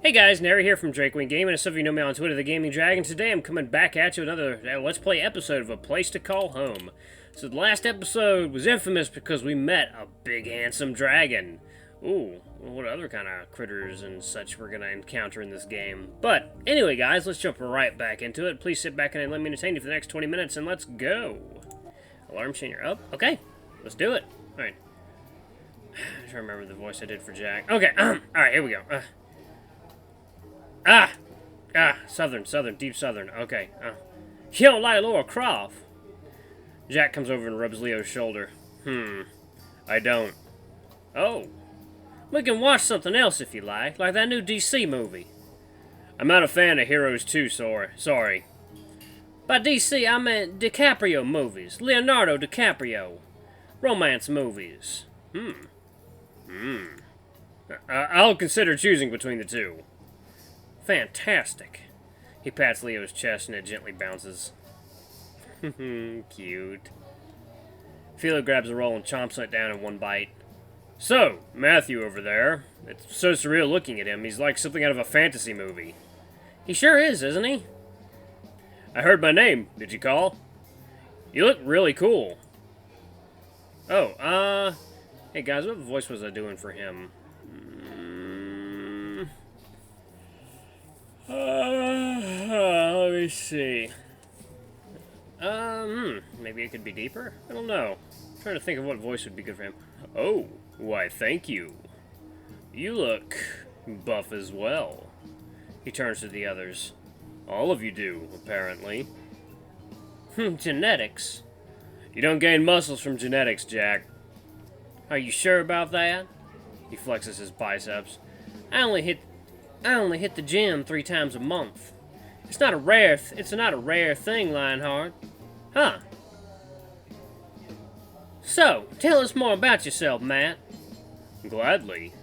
Hey guys, Nary here from Drakewing Gaming, and some of you know me on Twitter, The Gaming Dragon. Today I'm coming back at you with another Let's Play episode of A Place to Call Home. So the last episode was infamous because we met a big handsome dragon. Ooh, what other kind of critters and such we're gonna encounter in this game. But anyway guys, let's jump right back into it. Please sit back and let me entertain you for the next 20 minutes and let's go. Alarm changer up. Okay, let's do it. Alright. I'm trying to remember the voice I did for Jack. Okay, alright, here we go. Southern, deep southern. Okay. You don't like Laura Croft? Jack comes over and rubs Leo's shoulder. I don't. Oh. We can watch something else if you like that new DC movie. I'm not a fan of Heroes 2, sorry. By DC, I meant DiCaprio movies. Leonardo DiCaprio. Romance movies. I'll consider choosing between the two. Fantastic. He pats Leo's chest and it gently bounces. Cute. Phileo grabs a roll and chomps it down in one bite. So, Matthew over there. It's so surreal looking at him. He's like something out of a fantasy movie. He sure is, isn't he? I heard my name. Did you call? You look really cool. Oh, hey guys, what voice was I doing for him? Let me see. Maybe it could be deeper? I don't know. I'm trying to think of what voice would be good for him. Oh, why thank you. You look buff as well. He turns to the others. All of you do, apparently. Genetics. You don't gain muscles from genetics, Jack. Are you sure about that? He flexes his biceps. I only hit the gym 3 times a month. It's not a rare thing, Lionheart. Huh. So, tell us more about yourself, Matt. Gladly.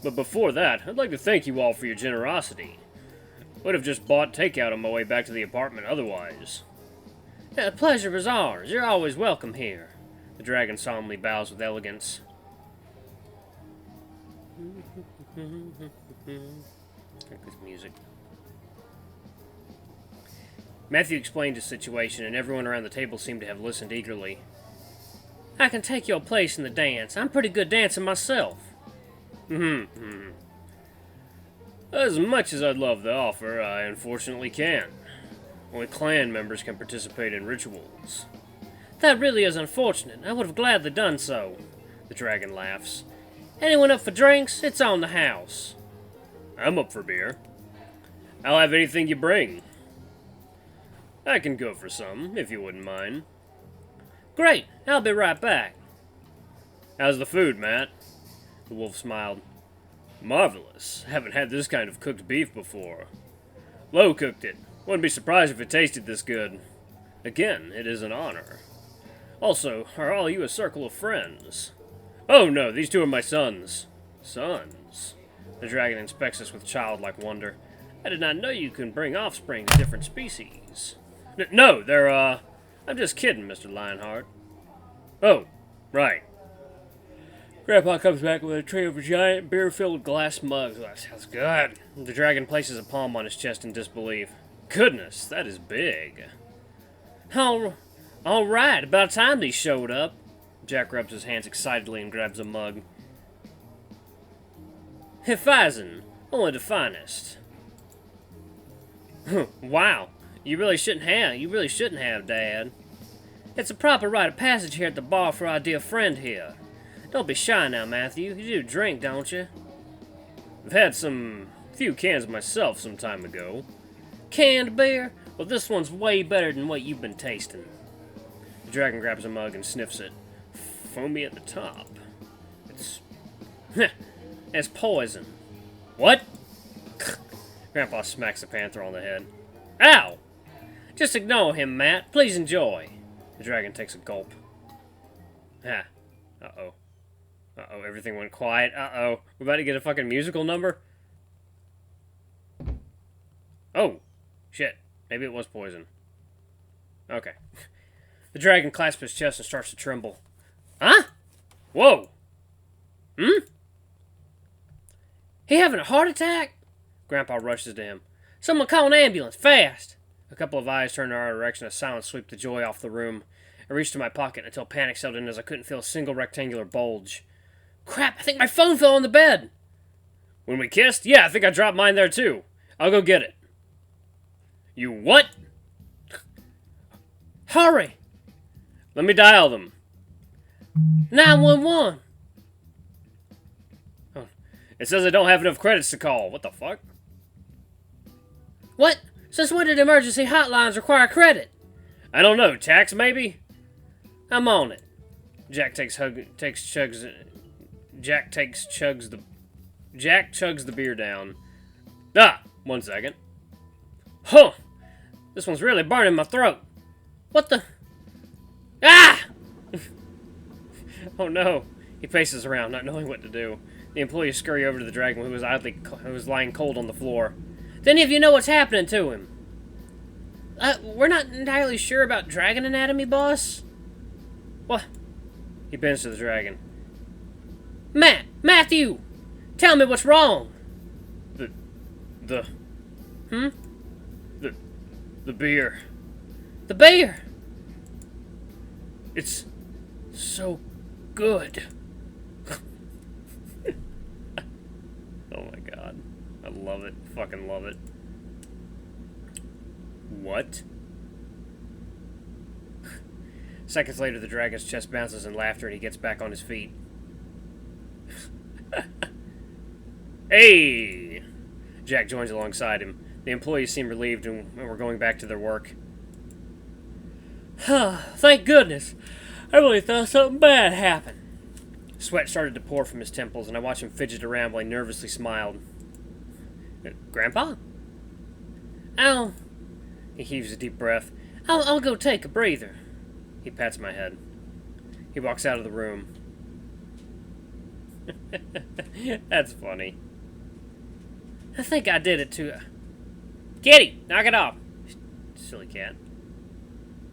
But before that, I'd like to thank you all for your generosity. Would have just bought takeout on my way back to the apartment otherwise. The pleasure is ours. You're always welcome here. The dragon solemnly bows with elegance. Like this music. Matthew explained his situation, and everyone around the table seemed to have listened eagerly. I can take your place in the dance. I'm pretty good dancing myself. As much as I'd love to offer, I unfortunately can't. Only clan members can participate in rituals. That really is unfortunate. I would have gladly done so. The dragon laughs. Anyone up for drinks? It's on the house. I'm up for beer. I'll have anything you bring. I can go for some, if you wouldn't mind. Great, I'll be right back. How's the food, Matt? The wolf smiled. Marvelous. Haven't had this kind of cooked beef before. Lo cooked it. Wouldn't be surprised if it tasted this good. Again, it is an honor. Also, are all you a circle of friends? Oh no, these two are my sons. Sons? The dragon inspects us with childlike wonder. I did not know you can bring offspring to different species. No, they're, I'm just kidding, Mr. Lionheart. Oh, right. Grandpa comes back with a tray of giant beer-filled glass mugs. Oh, that sounds good. The dragon places a palm on his chest in disbelief. Goodness, that is big. All right, about time these showed up. Jack rubs his hands excitedly and grabs a mug. Hefeizin, only the finest. Wow, you really shouldn't have, Dad. It's a proper rite of passage here at the bar for our dear friend here. Don't be shy now, Matthew. You do drink, don't you? I've had few cans myself some time ago. Canned beer? Well, this one's way better than what you've been tasting. The dragon grabs a mug and sniffs it. Foamy at the top. It's poison. What? Grandpa smacks the panther on the head. Ow! Just ignore him, Matt. Please enjoy. The dragon takes a gulp. Uh-oh. Uh-oh, everything went quiet. Uh-oh. We're about to get a fucking musical number? Oh. Shit. Maybe it was poison. Okay. The dragon clasps his chest and starts to tremble. Huh? Whoa. He having a heart attack? Grandpa rushes to him. Someone call an ambulance, fast! A couple of eyes turn in our direction as silence swept the joy off the room. I reached to my pocket until panic settled in as I couldn't feel a single rectangular bulge. Crap, I think my phone fell on the bed! When we kissed? Yeah, I think I dropped mine there too. I'll go get it. You what? Hurry! Let me dial them. 911! Oh, it says I don't have enough credits to call. What the fuck? What? Since when did emergency hotlines require credit? I don't know. Tax, maybe? I'm on it. Jack chugs the beer down. Ah! 1 second. Huh! This one's really burning my throat. What the? Ah! Oh no. He paces around, not knowing what to do. The employees scurry over to the dragon, who was lying cold on the floor. Do any of you know what's happening to him? We're not entirely sure about dragon anatomy, boss. What? He bends to the dragon. Matthew! Tell me what's wrong! The beer. The beer! It's so good. Oh my god. I love it. Fucking love it. What? Seconds later, the dragon's chest bounces in laughter and he gets back on his feet. Hey! Jack joins alongside him. The employees seem relieved and we're going back to their work. Thank goodness. I really thought something bad happened. Sweat started to pour from his temples, and I watched him fidget around while he nervously smiled. Grandpa? He heaves a deep breath. I'll go take a breather. He pats my head. He walks out of the room. That's funny. I think I did it too. Kitty, knock it off. Silly cat.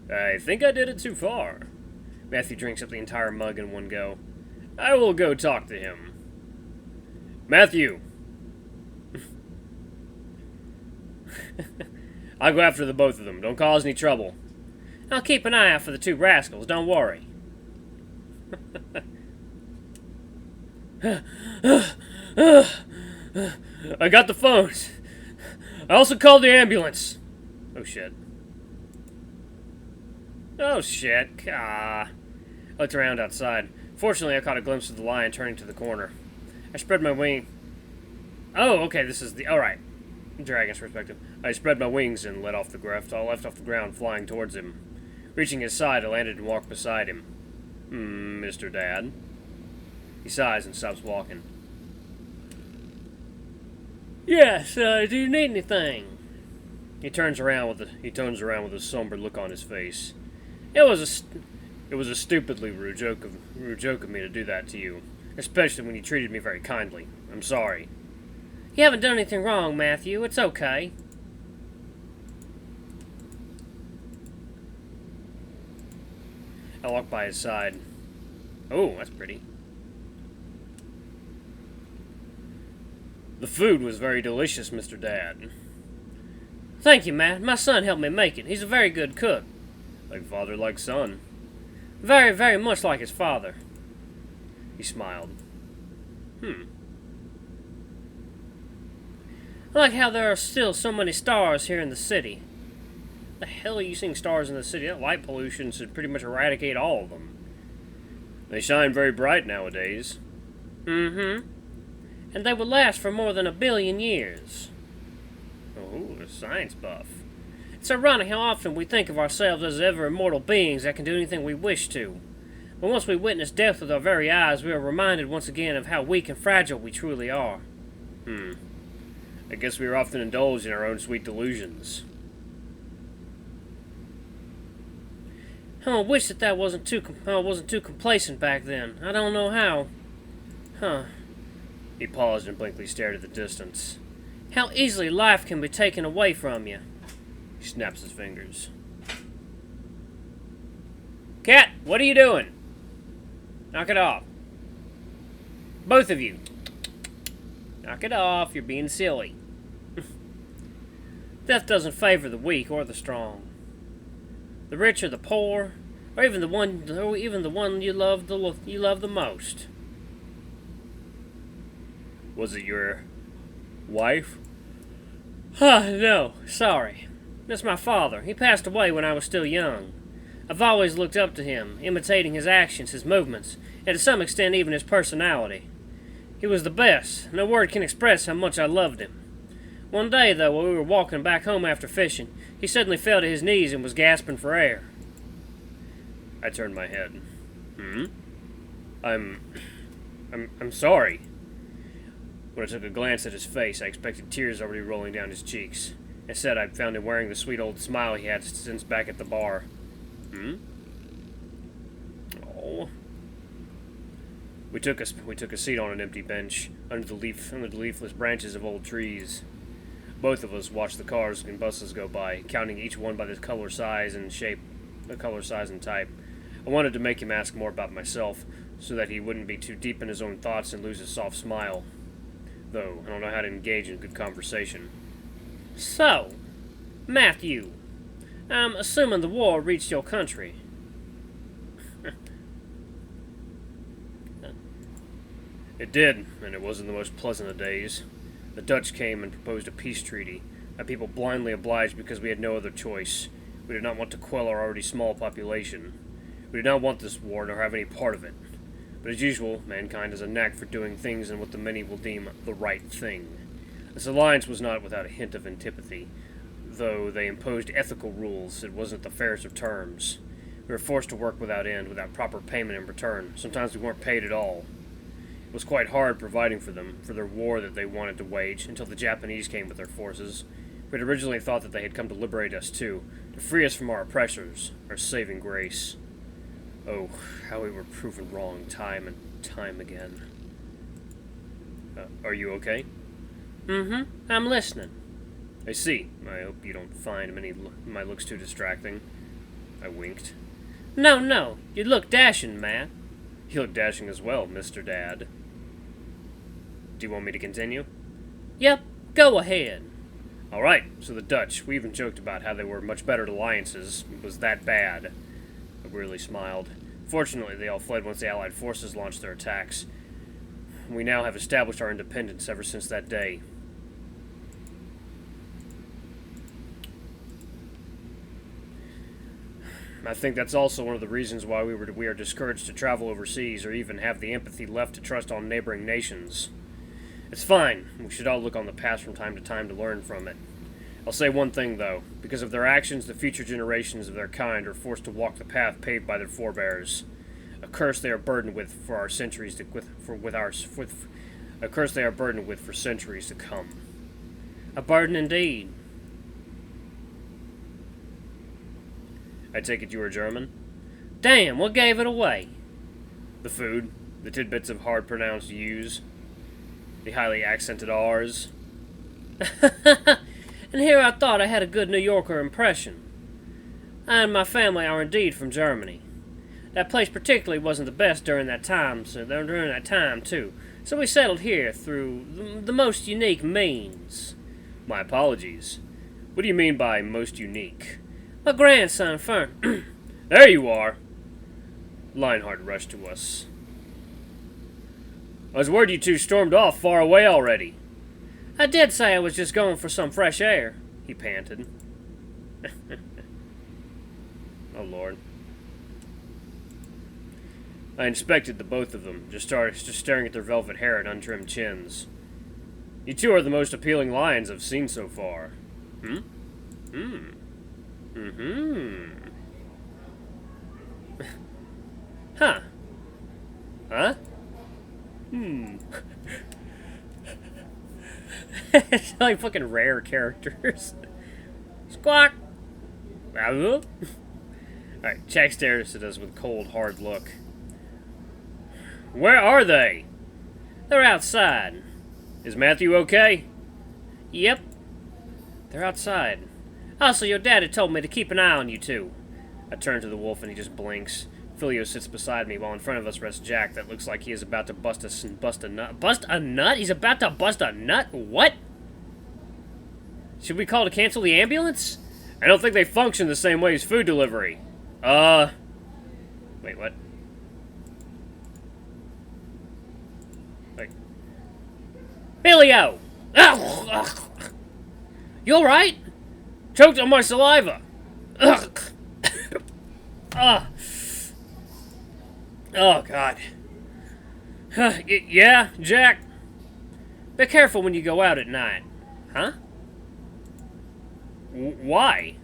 I think I did it too far. Matthew drinks up the entire mug in one go. I will go talk to him. Matthew! I'll go after the both of them. Don't cause any trouble. I'll keep an eye out for the two rascals. Don't worry. I got the phones. I also called the ambulance. Oh, shit. Oh, shit. I looked around outside. Fortunately, I caught a glimpse of the lion turning to the corner. I spread my wing. Oh, okay, this is the... Alright. Dragon's perspective. I spread my wings and let off the left off the ground, flying towards him. Reaching his side, I landed and walked beside him. Mr. Dad. He sighs and stops walking. Yes, do you need anything? He turns around with a somber look on his face. It was a stupidly rude joke of me to do that to you, especially when you treated me very kindly. I'm sorry. You haven't done anything wrong, Matthew. It's okay. I walk by his side. Oh, that's pretty. The food was very delicious, Mr. Dad. Thank you, Matt. My son helped me make it. He's a very good cook. Like father, like son. Very, very much like his father. He smiled. I like how there are still so many stars here in the city. The hell are you seeing stars in the city? That light pollution should pretty much eradicate all of them. They shine very bright nowadays. And they will last for more than 1 billion years. Oh, a science buff. It's ironic how often we think of ourselves as ever-immortal beings that can do anything we wish to. But once we witness death with our very eyes, we are reminded once again of how weak and fragile we truly are. I guess we are often indulged in our own sweet delusions. I wish that I wasn't too complacent back then. I don't know how. He paused and blankly stared at the distance. How easily life can be taken away from you. He snaps his fingers. Cat, what are you doing? Knock it off. Both of you. Knock it off, you're being silly. Death doesn't favor the weak or the strong, the rich or the poor, or even the one you love the most. Was it your wife? No, sorry. That's my father. He passed away when I was still young. I've always looked up to him, imitating his actions, his movements, and to some extent even his personality. He was the best. No word can express how much I loved him. One day, though, while we were walking back home after fishing, he suddenly fell to his knees and was gasping for air. I turned my head. I'm sorry. When I took a glance at his face, I expected tears already rolling down his cheeks. Instead, I found him wearing the sweet old smile he had since back at the bar. Oh. We took a seat on an empty bench under the leafless branches of old trees. Both of us watched the cars and buses go by, counting each one by the color, size, and type. I wanted to make him ask more about myself, so that he wouldn't be too deep in his own thoughts and lose his soft smile. Though, I don't know how to engage in good conversation. So, Matthew, I'm assuming the war reached your country. It did, and it wasn't the most pleasant of days. The Dutch came and proposed a peace treaty. My people blindly obliged because we had no other choice. We did not want to quell our already small population. We did not want this war, nor have any part of it. But as usual, mankind has a knack for doing things in what the many will deem the right thing. This alliance was not without a hint of antipathy. Though they imposed ethical rules, it wasn't the fairest of terms. We were forced to work without end, without proper payment in return. Sometimes we weren't paid at all. It was quite hard providing for them, for their war that they wanted to wage, until the Japanese came with their forces. We had originally thought that they had come to liberate us too, to free us from our oppressors, our saving grace. Oh, how we were proven wrong time and time again. Are you okay? I'm listening. I see. I hope you don't find my looks too distracting. I winked. No, you look dashing, Matt. You look dashing as well, Mr. Dad. Do you want me to continue? Yep, go ahead. Alright, so the Dutch, we even joked about how they were much better at alliances. It was that bad. I wearily smiled. Fortunately, they all fled once the Allied forces launched their attacks. We now have established our independence ever since that day. I think that's also one of the reasons why we are discouraged to travel overseas or even have the empathy left to trust on neighboring nations. It's fine. We should all look on the past from time to time to learn from it. I'll say one thing, though. Because of their actions, the future generations of their kind are forced to walk the path paved by their forebears. A curse they are burdened with for our centuries to a curse they are burdened with for centuries to come. A burden indeed. I take it you are German? Damn, what gave it away? The food, the tidbits of hard-pronounced U's, the highly accented R's. And here I thought I had a good New Yorker impression. I and my family are indeed from Germany. That place particularly wasn't the best during that time, too. So we settled here through the most unique means. My apologies. What do you mean by most unique? My grandson, Fern. There you are! Lionheart rushed to us. I was worried you two stormed off far away already. I did say I was just going for some fresh air, he panted. Oh, Lord. I inspected the both of them, just staring at their velvet hair and untrimmed chins. You two are the most appealing lions I've seen so far. Huh. Huh? It's like fucking rare characters. Squawk! Alright, Jack stares at us with a cold, hard look. Where are they? They're outside. Is Matthew okay? Yep. They're outside. Also, your daddy told me to keep an eye on you two. I turn to the wolf and he just blinks. Phileo sits beside me while in front of us rests Jack that looks like he is about to bust a nut. Bust a nut? He's about to bust a nut? What? Should we call to cancel the ambulance? I don't think they function the same way as food delivery. Wait, what? Wait. Phileo! You alright? Choked on my saliva. Ugh. Oh, God. Yeah, Jack? Be careful when you go out at night. Huh? Why?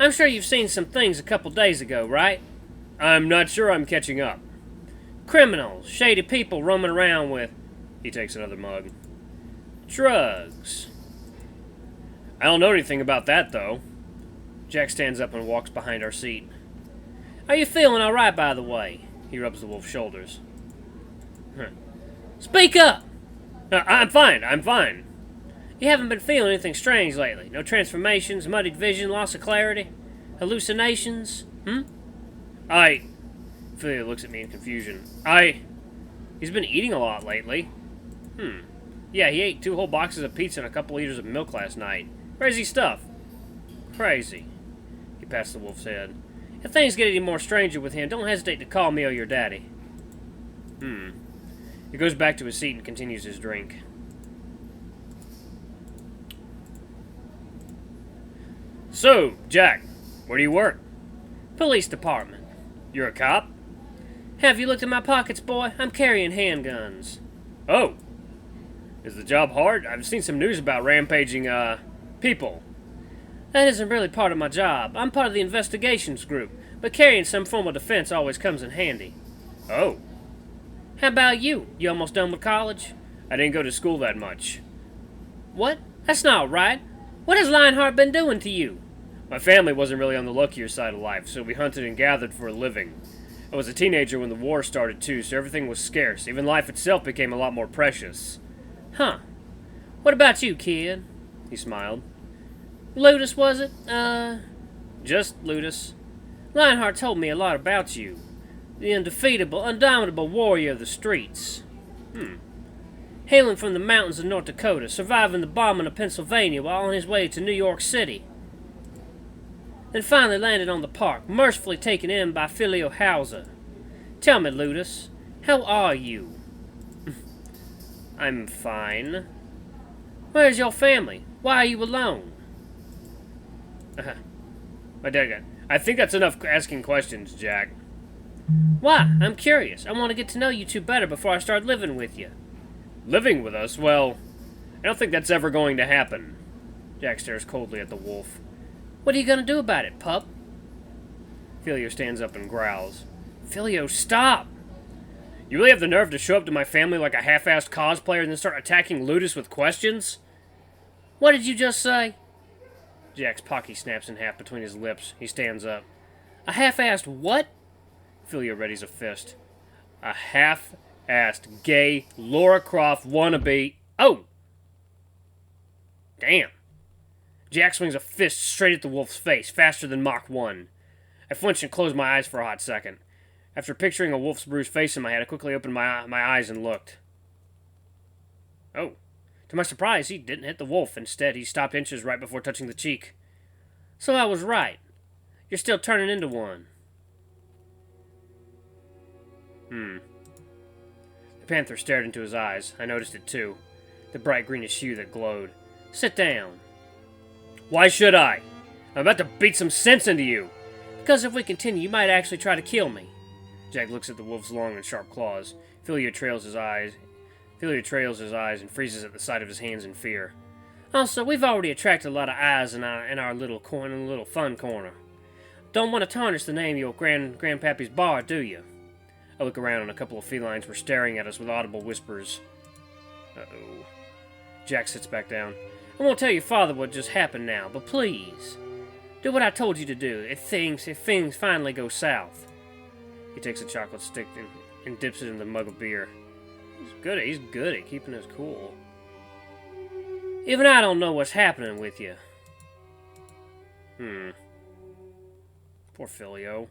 I'm sure you've seen some things a couple days ago, right? I'm not sure I'm catching up. Criminals, shady people roaming around with... He takes another mug. Drugs. I don't know anything about that, though. Jack stands up and walks behind our seat. Are you feeling alright, by the way? He rubs the wolf's shoulders. Huh. Speak up! I'm fine. You haven't been feeling anything strange lately? No transformations, muddied vision, loss of clarity? Hallucinations? Phileo looks at me in confusion. He's been eating a lot lately. Yeah, he ate 2 whole boxes of pizza and a couple liters of milk last night. Crazy stuff. Crazy. He pats the wolf's head. If things get any more stranger with him, don't hesitate to call me or your daddy. He goes back to his seat and continues his drink. So, Jack, where do you work? Police department. You're a cop? Have you looked in my pockets, boy? I'm carrying handguns. Oh. Is the job hard? I've seen some news about rampaging, people. That isn't really part of my job. I'm part of the investigations group, but carrying some form of defense always comes in handy. Oh. How about you? You almost done with college? I didn't go to school that much. What? That's not right. What has Lionheart been doing to you? My family wasn't really on the luckier side of life, so we hunted and gathered for a living. I was a teenager when the war started too, so everything was scarce. Even life itself became a lot more precious. Huh. What about you, kid? He smiled. Ludus, was it? Just Ludus. Lionheart told me a lot about you. The undefeatable, undoubtable warrior of the streets. Hailing from the mountains of North Dakota, surviving the bombing of Pennsylvania while on his way to New York City. Then finally landed on the park, mercifully taken in by Phileo Hauser. Tell me, Ludus, how are you? I'm fine. Where's your family? Why are you alone? My dad. I think that's enough asking questions, Jack. Why? I'm curious. I want to get to know you two better before I start living with you. Living with us? Well, I don't think that's ever going to happen. Jack stares coldly at the wolf. What are you going to do about it, pup? Phileo stands up and growls. Phileo, stop! You really have the nerve to show up to my family like a half-assed cosplayer and then start attacking Ludus with questions? What did you just say? Jack's pocky snaps in half between his lips. He stands up. A half-assed what? Phileo readies a fist. A half-assed gay Laura Croft wannabe. Oh! Damn. Jack swings a fist straight at the wolf's face, faster than Mach 1. I flinched and closed my eyes for a hot second. After picturing a wolf's bruised face in my head, I quickly opened my eyes and looked. Oh. To my surprise, he didn't hit the wolf. Instead, he stopped inches right before touching the cheek. So I was right. You're still turning into one. The panther stared into his eyes. I noticed it too. The bright greenish hue that glowed. Sit down. Why should I? I'm about to beat some sense into you. Because if we continue, you might actually try to kill me. Jack looks at the wolf's long and sharp claws. Phileo trails his eyes and freezes at the sight of his hands in fear. Also, we've already attracted a lot of eyes in our little fun corner. Don't want to tarnish the name of your grandpappy's bar, do you? I look around and a couple of felines were staring at us with audible whispers. Uh-oh. Jack sits back down. I won't tell your father what just happened now, but please, do what I told you to do if things finally go south. He takes a chocolate stick and dips it in the mug of beer. He's good at keeping us cool. Even I don't know what's happening with you. Poor Phileo.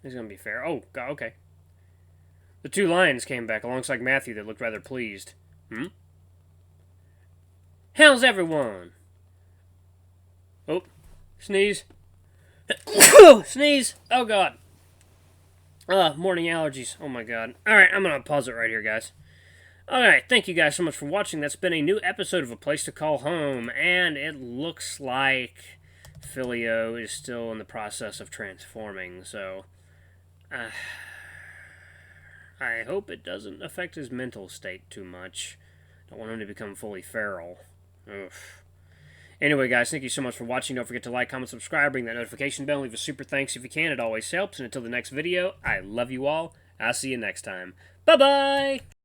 He's gonna be fair. Oh, God, okay. The 2 lions came back alongside Matthew that looked rather pleased. How's everyone? Oh, sneeze. Sneeze. Oh, God. Morning allergies. Oh, my God. Alright, I'm going to pause it right here, guys. Alright, thank you guys so much for watching. That's been a new episode of A Place to Call Home, and it looks like Phileo is still in the process of transforming, so I hope it doesn't affect his mental state too much. Don't want him to become fully feral. Oof. Anyway, guys, thank you so much for watching. Don't forget to like, comment, subscribe, ring that notification bell, leave a super thanks if you can. It always helps. And until the next video, I love you all. I'll see you next time. Bye-bye!